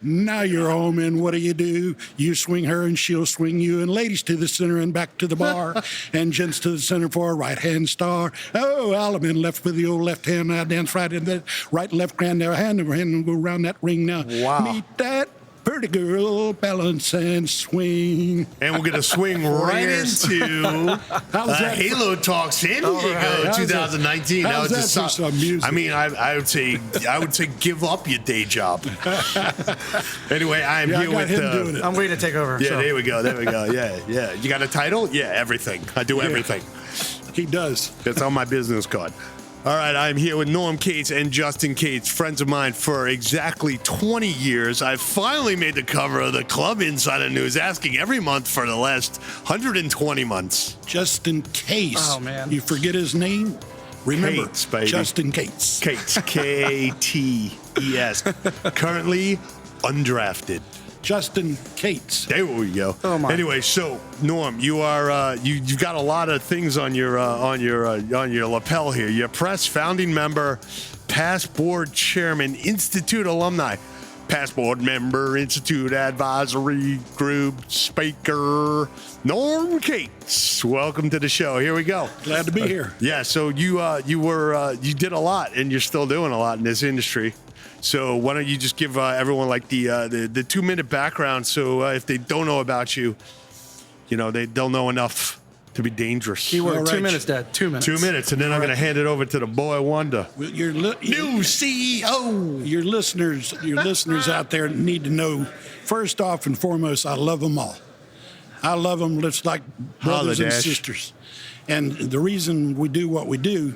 Now you're home, and what do? You swing her, and she'll swing you. And ladies to the center and back to the bar. And gents to the center for a right-hand star. Oh, Alabama left with the old left hand. Now dance right in the right, left hand, hand over hand, and go around that ring now. Wow. Meet that pretty girl, balance and swing. And we're going to swing right into Halo Talk San Diego 2019. How's that for some music? I mean, I would say give up your day job. Anyway, I'm here with doing it. I'm waiting to take over. Yeah, so. there we go. Yeah. You got a title? Yeah, everything. I do everything. He does. That's on my business card. All right, I'm here with Norm Cates and Justin Cates, friends of mine for exactly 20 years. I finally made the cover of the Club Insider News, asking every month for the last 120 months. Just in case you forget his name, remember, Cates, baby. Justin Cates. Cates, K-A-T-E-S. Currently undrafted. Justin Cates. There we go. Oh my. Anyway, so Norm, you are you've got a lot of things on your lapel here. You're press founding member, past board chairman, Institute alumni, past board member, Institute advisory group speaker, Norm Cates. Welcome to the show. Here we go. Glad to be here. Yeah. So you did a lot, and you're still doing a lot in this industry. So why don't you just give everyone like the 2-minute background, so if they don't know about you, they'll know enough to be dangerous. Keyword, right. 2 minutes, Dad. 2 minutes. 2 minutes, and then I'm going to hand it over to the boy wonder. Well, New CEO. Your listeners out there need to know, first off and foremost, I love them all. I love them just like brothers and sisters. And the reason we do what we do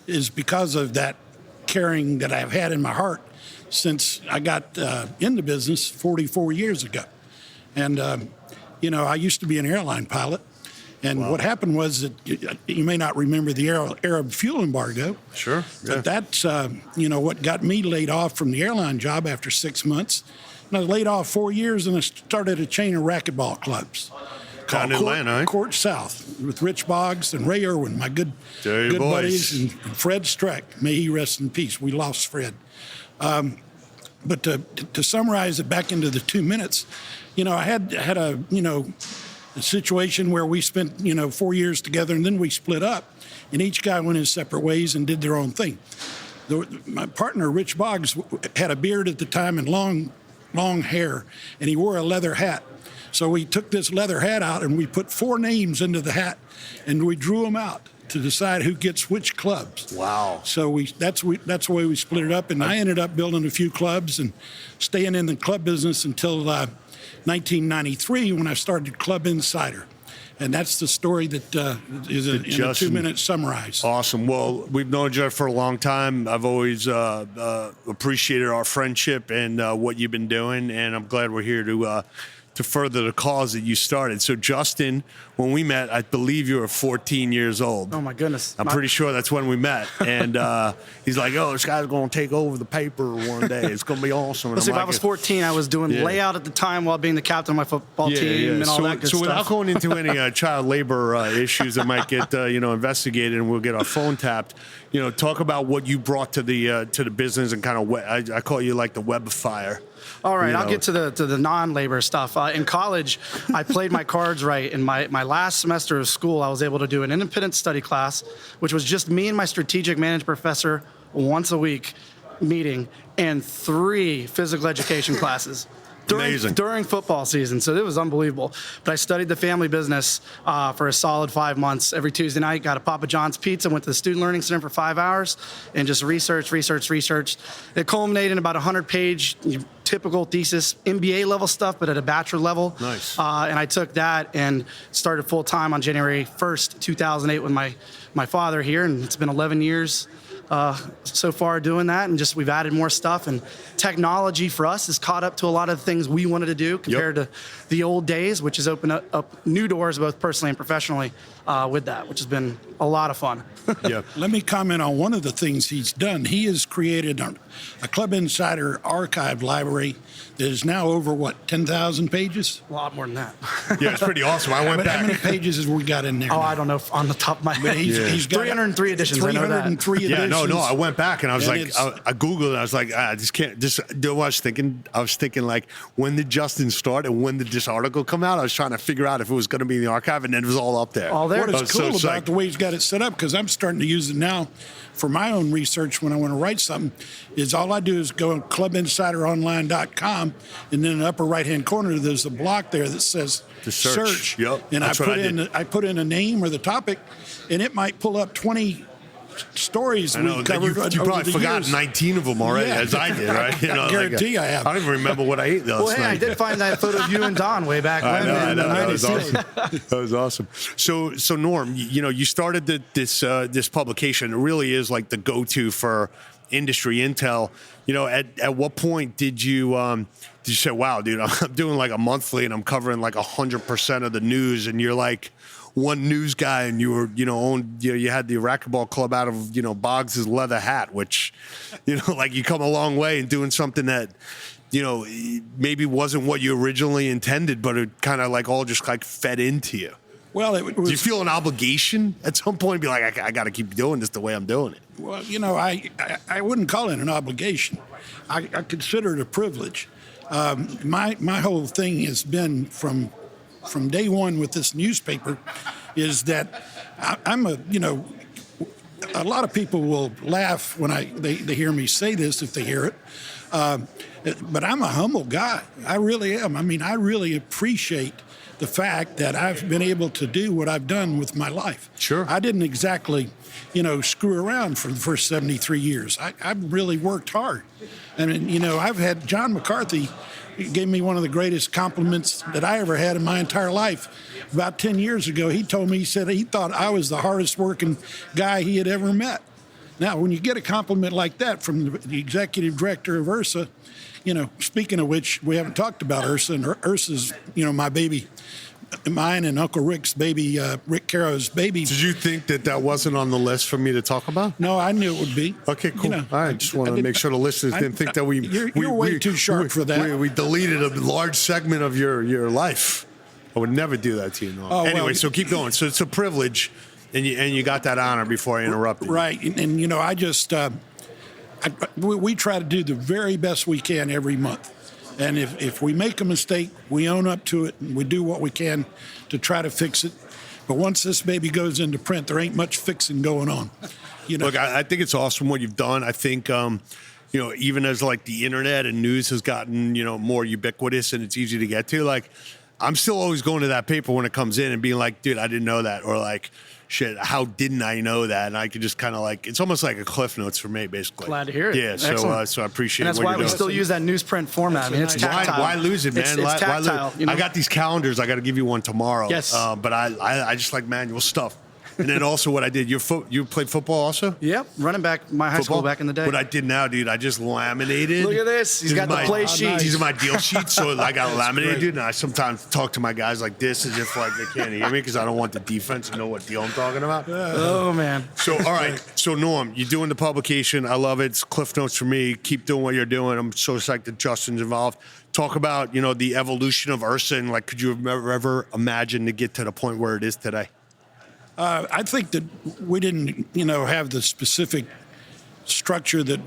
is because of that caring that I've had in my heart since I got in the business 44 years ago. And, I used to be an airline pilot. And what happened was that you may not remember the Arab fuel embargo. Sure. Yeah. But that's, what got me laid off from the airline job after 6 months. And I was laid off 4 years, and I started a chain of racquetball clubs called Court South with Rich Boggs and Ray Irwin, my good buddies, and Fred Streck. May he rest in peace. We lost Fred. But to summarize it back into the 2 minutes, I had a situation where we spent 4 years together, and then we split up, and each guy went his separate ways and did their own thing. My partner Rich Boggs had a beard at the time and long hair, and he wore a leather hat. So we took this leather hat out and we put 4 names into the hat, and we drew them out to decide who gets which clubs. Wow. So that's the way we split it up, and I ended up building a few clubs and staying in the club business until 1993 when I started Club Insider. And that's the story that is in a 2-minute summarize. Awesome. Well, we've known each other for a long time. I've always appreciated our friendship and what you've been doing, and I'm glad we're here to further the cause that you started. So, Justin, when we met, I believe you were 14 years old. Oh, my goodness. I'm pretty sure that's when we met. And he's like, this guy's going to take over the paper one day. It's going to be awesome. Let's see, if I was 14, I was doing layout at the time while being the captain of my football team and all that good stuff. So without going into any child labor issues that might get investigated, and we'll get our phone tapped, talk about what you brought to the business and kind of I call you like the web of fire. All right, I'll get to the non-labor stuff. In college, I played my cards right. In my last semester of school, I was able to do an independent study class, which was just me and my strategic management professor once a week meeting, and 3 physical education classes. During football season, so it was unbelievable. But I studied the family business for a solid 5 months. Every Tuesday night, got a Papa John's pizza, went to the Student Learning Center for 5 hours, and just researched. It culminated in about a 100-page typical thesis, MBA level stuff, but at a bachelor level. Nice. And I took that and started full time on January 1st, 2008 with my father here, and it's been 11 years. So far doing that, and just we've added more stuff, and technology for us has caught up to a lot of the things we wanted to do compared to the old days, which has opened up new doors both personally and professionally with that, which has been a lot of fun. Let me comment on one of the things he's done. He has created a Club Insider archive library that is now over, 10,000 pages? A lot more than that. Yeah, it's pretty awesome. I went back. How many pages have we got in there? Oh, now? I don't know on the top of my head. He's got 303 editions. 303 editions. Yeah, No. I went back and I was And like, I Googled it. I was like, I just can't. Just do what I was thinking like, when did Justin start and when did this article come out? I was trying to figure out if it was going to be in the archive, and then it was all up there. All there. What is cool about the way he's got it set up, because I'm starting to use it now for my own research when I want to write something, is all I do is go on clubinsideronline.com, and in the upper right-hand corner, there's a block there that says The search. Yep. And I put in a name or the topic, and it might pull up 20 stories I know, we covered. You probably forgot years. 19 of them already, Yeah. as I did, right? You know, I guarantee I have. I don't even remember what I ate last Well, hey, night. I did find that photo of you and Don way back when. I know. That was 96. awesome. That was awesome. So Norm, you started this publication. It really is like the go-to for industry intel. At what point did you say, wow, dude, I'm doing like a monthly and I'm covering like 100% of the news, and you're like one news guy, and you were, you had the racquetball club out of, Boggs's leather hat, which, like you come a long way in doing something that, maybe wasn't what you originally intended, but it kind of like all just like fed into you. Well, it was, do you feel an obligation at some point to be like, I got to keep doing this the way I'm doing it? Well, I wouldn't call it an obligation. I consider it a privilege. My whole thing has been from day one with this newspaper is that I'm a lot of people will laugh when they hear me say this, if they hear it. But I'm a humble guy. I really am. I mean, I really appreciate the fact that I've been able to do what I've done with my life. Sure. I didn't exactly, screw around for the first 73 years. I really worked hard. I mean, I've had John McCarthy gave me one of the greatest compliments that I ever had in my entire life. About 10 years ago, he told me, he said he thought I was the hardest working guy he had ever met. Now, when you get a compliment like that from the executive director of IHRSA, speaking of which, we haven't talked about IHRSA, and IHRSA's, my baby, mine and Uncle Rick's baby, Rick Caro's baby. Did you think that wasn't on the list for me to talk about? No, I knew it would be. Okay, cool. All right, just want to make sure the listeners didn't think that You're way too sharp for that. We deleted a large segment of your life. I would never do that to you, Norm. Anyway, so keep going. So it's a privilege, and you got that honor before I interrupted. Right, and I just we try to do the very best we can every month. And if we make a mistake, we own up to it, and we do what we can to try to fix it. But once this baby goes into print, there ain't much fixing going on. Look, I think it's awesome what you've done. I think, even as like the internet and news has gotten, more ubiquitous and it's easy to get to, like, I'm still always going to that paper when it comes in and being like, dude, I didn't know that. Or like, shit, how didn't I know that? And I could just kind of like, it's almost like a Cliff Notes for me, basically. Glad to hear it. Yeah, so I appreciate it. And that's why we still use that newsprint format. I mean, it's tactile. Why lose it, man? It's tactile. I got these calendars. I got to give you one tomorrow. Yes. But I just like manual stuff. And then also what I did, you played football also? Yep, running back my high school back in the day. What I did now, dude, I just laminated. Look at this. He's got the play sheet. These are my deal sheets, so I got laminated, dude. And I sometimes talk to my guys like this as if like they can't hear me because I don't want the defense to know what deal I'm talking about. Oh, man. So, all right. So, Norm, you're doing the publication. I love it. It's Cliff Notes for me. Keep doing what you're doing. I'm so psyched that Justin's involved. Talk about, the evolution of IHRSA, and like, could you have ever imagined to get to the point where it is today? I think that we didn't, have the specific structure that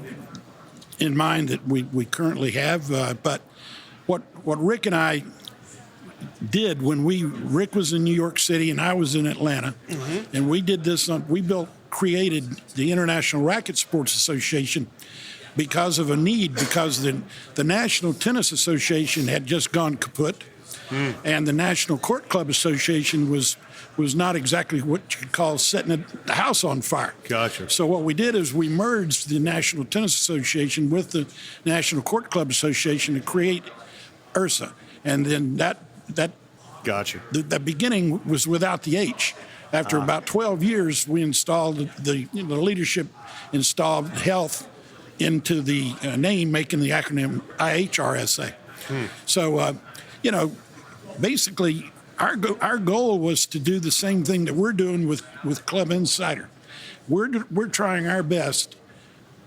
in mind that we currently have. But what Rick and I did when Rick was in New York City and I was in Atlanta, and we did this. Created the International Racket Sports Association because of a need, because the National Tennis Association had just gone kaput, and the National Court Club Association was not exactly what you could call setting the house on fire. Gotcha. So what we did is we merged the National Tennis Association with the National Court Club Association to create IHRSA. And then that Gotcha. The beginning was without the H. After about 12 years, we installed the leadership installed health into the name, making the acronym IHRSA. So, basically, our goal was to do the same thing that we're doing with Club Insider. We're trying our best,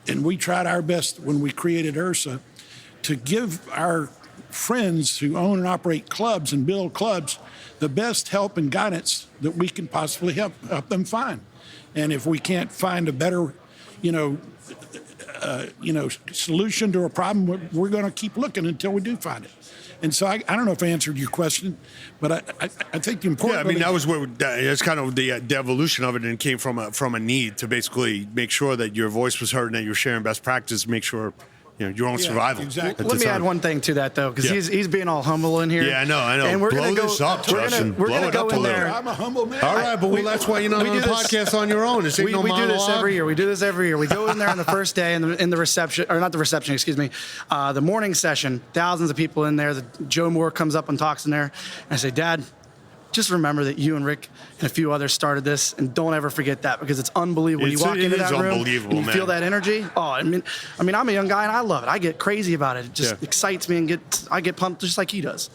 and we tried our best when we created IHRSA, to give our friends who own and operate clubs and build clubs the best help and guidance that we can possibly help them find. And if we can't find a better, solution to a problem, we're going to keep looking until we do find it. And so I don't know if I answered your question, but I think the important. Yeah, I mean that was where it's kind of the evolution of it, and it came from a need to basically make sure that your voice was heard and that you're sharing best practice, make sure your own survival. Exactly. Let me add one thing to that though, because he's being all humble in here. Yeah, I know. And we're blow gonna this up, Justin. We're blow gonna it go up in a little. there. I'm a humble man. All right, but that's why you're not on the podcast on your own. It's We do this every year. We do this every year. We go in there on the first day in the reception, or not the reception, excuse me, the morning session. Thousands of people in there. Joe Moore comes up and talks in there. And I say, Dad, just remember that you and Rick and a few others started this, and don't ever forget that, because it's unbelievable. When you walk into that room and you feel that energy. Oh, I mean, I'm a young guy and I love it. I get crazy about it. It just excites me, and I get pumped just like he does.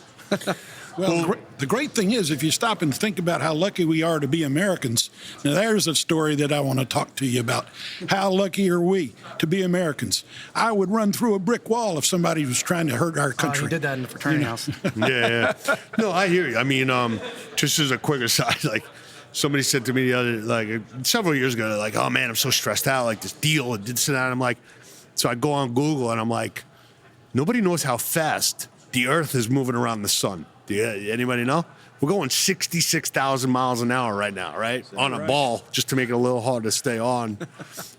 Well, the great thing is, if you stop and think about how lucky we are to be Americans, now there's a story that I want to talk to you about. How lucky are we to be Americans? I would run through a brick wall if somebody was trying to hurt our country. You did that in the fraternity house. Yeah. No, I hear you. I mean, just as a quick aside, like somebody said to me the other, several years ago, like, oh man, I'm so stressed out, like this deal and this and that. I'm like, so I go on Google and I'm like, nobody knows how fast the Earth is moving around the sun. Anybody know? We're going 66,000 miles an hour right now, right? On a ball, just to make it a little hard to stay on.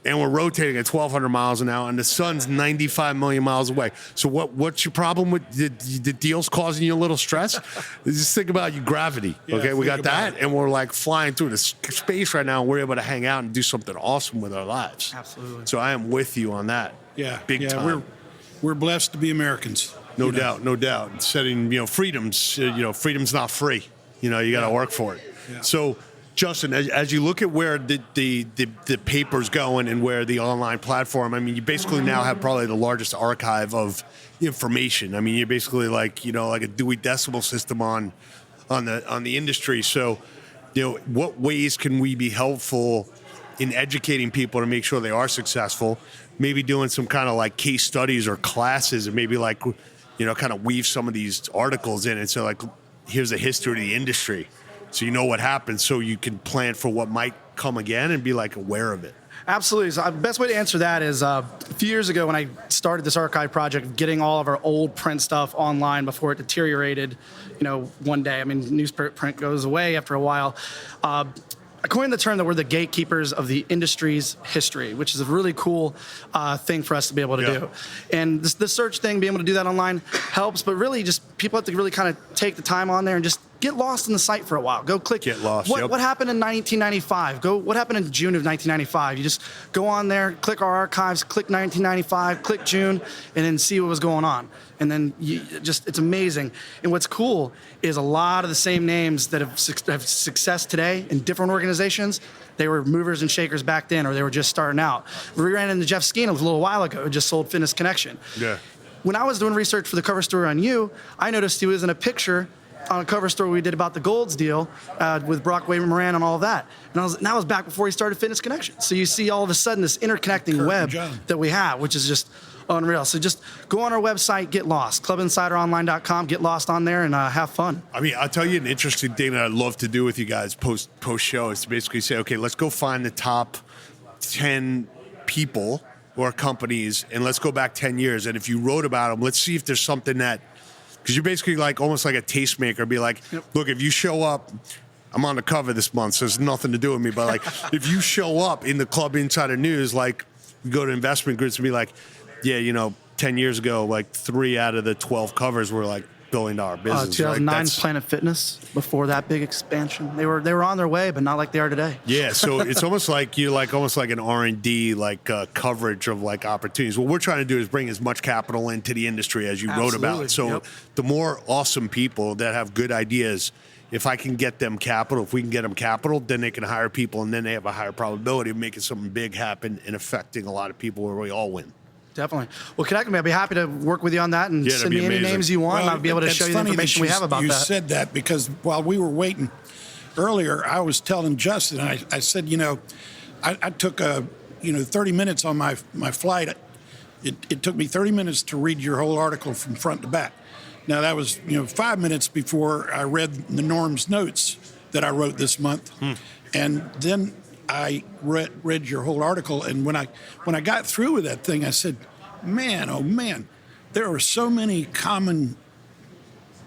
And we're rotating at 1,200 miles an hour, and the sun's 95 million miles away. So what's your problem with the deals causing you a little stress? Just think about your gravity, okay? We got that, and we're like flying through the space right now, and we're able to hang out and do something awesome with our lives. Absolutely. So I am with you on that. Yeah. Big time. We're blessed to be Americans. No doubt. Setting, freedoms, freedom's not free. You got to work for it. Yeah. So, Justin, as you look at where the paper's going and where the online platform, I mean, you basically now have probably the largest archive of information. I mean, you're basically like a Dewey Decimal System on the industry. So, what ways can we be helpful in educating people to make sure they are successful? Maybe doing some kind of like case studies or classes, and maybe like, kind of weave some of these articles in. And so like, here's a history of the industry. So you know what happened, so you can plan for what might come again and be like aware of it. Absolutely. So the best way to answer that is a few years ago when I started this archive project, getting all of our old print stuff online before it deteriorated, one day. I mean, newsprint goes away after a while. I coined the term that we're the gatekeepers of the industry's history, which is a really cool thing for us to be able to do. And the search thing, being able to do that online helps, but really just people have to really kind of take the time on there and just get lost in the site for a while. Go click. Get lost. What happened in 1995? What happened in June of 1995? You just go on there, click our archives, click 1995, click June, and then see what was going on. And then it's amazing. And what's cool is a lot of the same names that have success today in different organizations, they were movers and shakers back then, or they were just starting out. We ran into Jeff Skeena a little while ago, who just sold Fitness Connection. Yeah. When I was doing research for the cover story on you, I noticed he was in a picture on a cover story we did about the Golds deal with Brock Moran and all of that. And that was back before he started Fitness Connection. So you see all of a sudden this interconnecting web that we have, which is just unreal. So just go on our website, get lost, clubinsideronline.com, get lost on there and have fun. I mean, I'll tell you an interesting thing that I'd love to do with you guys post show is to basically say, okay, let's go find the top 10 people or companies and let's go back 10 years. And if you wrote about them, let's see if there's something that, because you're basically like almost like a tastemaker, be like, look, if you show up, I'm on the cover this month, so it's nothing to do with me, but like if you show up in the Club Insider News, like you go to investment groups and be like, yeah, 10 years ago, like 3 out of the 12 covers were like billion-dollar business. 2009 Planet Fitness, before that big expansion. They were on their way, but not like they are today. Yeah, so it's almost like an R&D coverage of like opportunities. What we're trying to do is bring as much capital into the industry as you wrote about. So the more awesome people that have good ideas, if I can get them capital, if we can get them capital, then they can hire people, and then they have a higher probability of making something big happen and affecting a lot of people where we all win. Definitely. Well, connect with me. I'd be happy to work with you on that and send me any names you want. And I'll be able to show you the information we have about that. You said that because while we were waiting earlier, I was telling Justin, I said, I took 30 minutes on my flight. It took me 30 minutes to read your whole article from front to back. Now, that was, 5 minutes before I read the Norm's notes that I wrote this month. And then I read your whole article, and when I got through with that thing, I said, man, oh man, there are so many common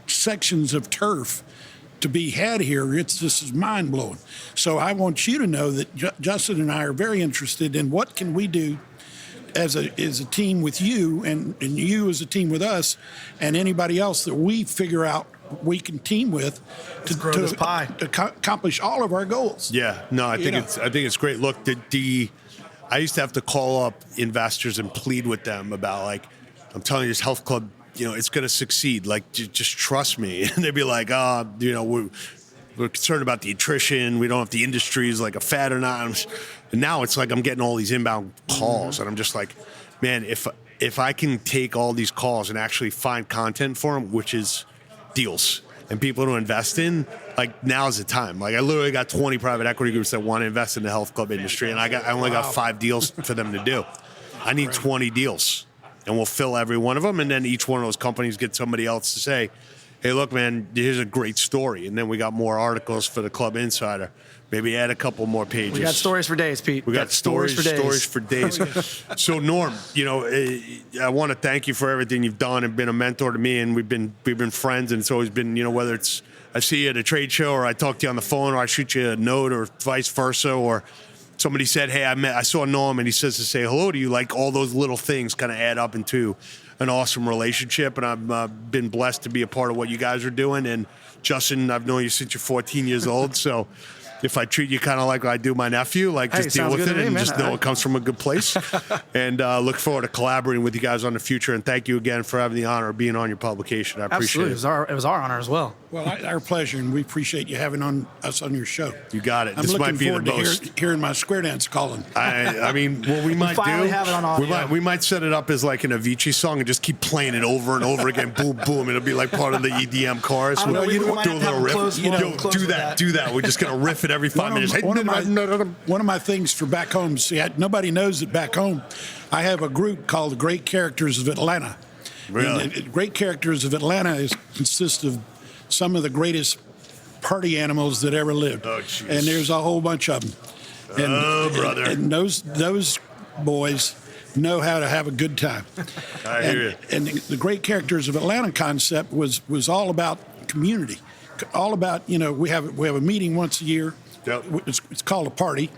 sections of turf to be had here. This is mind blowing. So I want you to know that Justin and I are very interested in what can we do as a team with you, and you as a team with us, and anybody else that we figure out we can team with to accomplish all of our goals. Yeah, no, I think it's great. Look, I used to have to call up investors and plead with them about, like, I'm telling you, this health club, it's going to succeed. Like, just trust me. And they'd be like, we're concerned about the attrition. We don't know if the industry is like a fad or not. And now it's like I'm getting all these inbound calls, and I'm just like, man, if I can take all these calls and actually find content for them, which is deals and people to invest in, like, now's the time. Like, I literally got 20 private equity groups that want to invest in the health club industry, and I only got 5 deals for them to do. I need 20 deals, and we'll fill every one of them, and then each one of those companies get somebody else to say, hey, look, man, here's a great story. And then we got more articles for the Club Insider. Maybe add a couple more pages. We got stories for days, Pete. We got stories for days. So, Norm, I want to thank you for everything you've done and been a mentor to me. And we've been friends. And it's always been, whether it's I see you at a trade show, or I talk to you on the phone, or I shoot you a note, or vice versa, or somebody said, hey, I saw Norm, and he says to say hello to you. Like, all those little things kind of add up into an awesome relationship, and I've been blessed to be a part of what you guys are doing. And Justin, I've known you since you're 14 years old, so if I treat you kind of like I do my nephew, like, just deal with it and just know it comes from a good place. And look forward to collaborating with you guys on the future. And thank you again for having the honor of being on your publication. I appreciate it. It was our honor as well. Well, our pleasure, and we appreciate you having us on your show. You got it. I'm looking forward to hearing my square dance calling. I mean, what we might finally have it on audio. We might set it up as like an Avicii song and just keep playing it over and over again. Boom, boom. It'll be like part of the EDM chorus. We'll do a little riff. Do that. We're just going to riff it every 5 minutes. One of my things for back home, nobody knows that back home, I have a group called the Great Characters of Atlanta. Really? And Great Characters of Atlanta consists of some of the greatest party animals that ever lived. Oh, geez. And there's a whole bunch of them. Brother. And those boys know how to have a good time. I hear you. And the Great Characters of Atlanta concept was all about community. All about, we have a meeting once a year. Yep. It's called a party.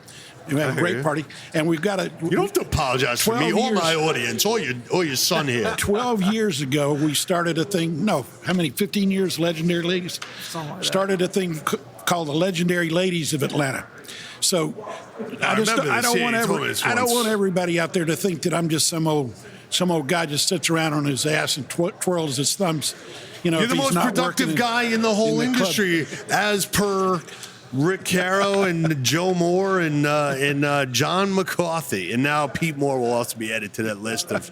We have a great party, and we've got You don't have to apologize for me, or my audience, or your son here. 12 years ago, we started a thing. No, how many? 15 years, Legendary Ladies. Started a thing called the Legendary Ladies of Atlanta. So I don't want everybody out there to think that I'm just some old guy just sits around on his ass and twirls his thumbs. You're the most productive guy in the whole industry, as per Rick Caro and Joe Moore and John McCarthy. And now Pete Moore will also be added to that list of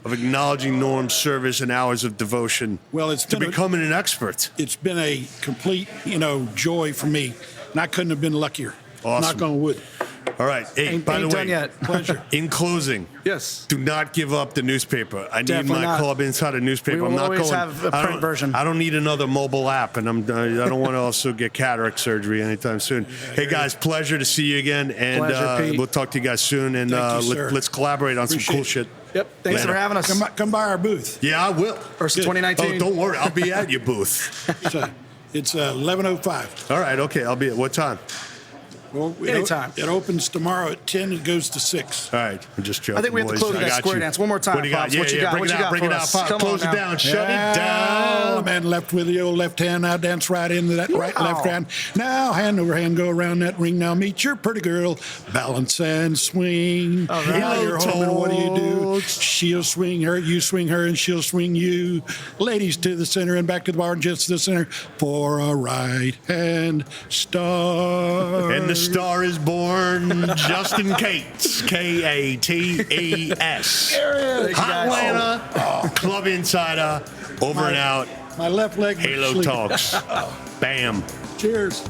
acknowledging Norm's service and hours of devotion to becoming an expert. It's been a complete, joy for me, and I couldn't have been luckier. Awesome. Knock on wood. All right. Hey, by the way, yet. Pleasure. In closing, yes, do not give up the newspaper. I need my Club Insider newspaper. We will always have a print version. I don't need another mobile app, and I don't want to also get cataract surgery anytime soon. Hey guys, pleasure to see you again, and we'll talk to you guys soon. And let's collaborate on some cool shit. Yep. Thanks for having us. Come by our booth. Yeah, I will. First 2019. Oh, don't worry, I'll be at your booth. It's 11:05. All right. Okay, I'll be at what time? Well, anytime. It opens tomorrow at 10. It goes to 6. All right. I'm just joking. I think we have to close that square dance one more time. What do you got? What you got? Bring it out. Close it down. Shut it down. The man left with the old left hand. Now dance right into that left hand. Now hand over hand, go around that ring. Now meet your pretty girl. Balance and swing. Now you're home, and what do? She'll swing her, you swing her, and she'll swing you. Ladies to the center and back to the bar and just to the center for a right hand star. And the star is born, Justin Cates, Kates. Atlanta, Club Insider, over and out. My left leg. Halo Talks. Bam. Cheers.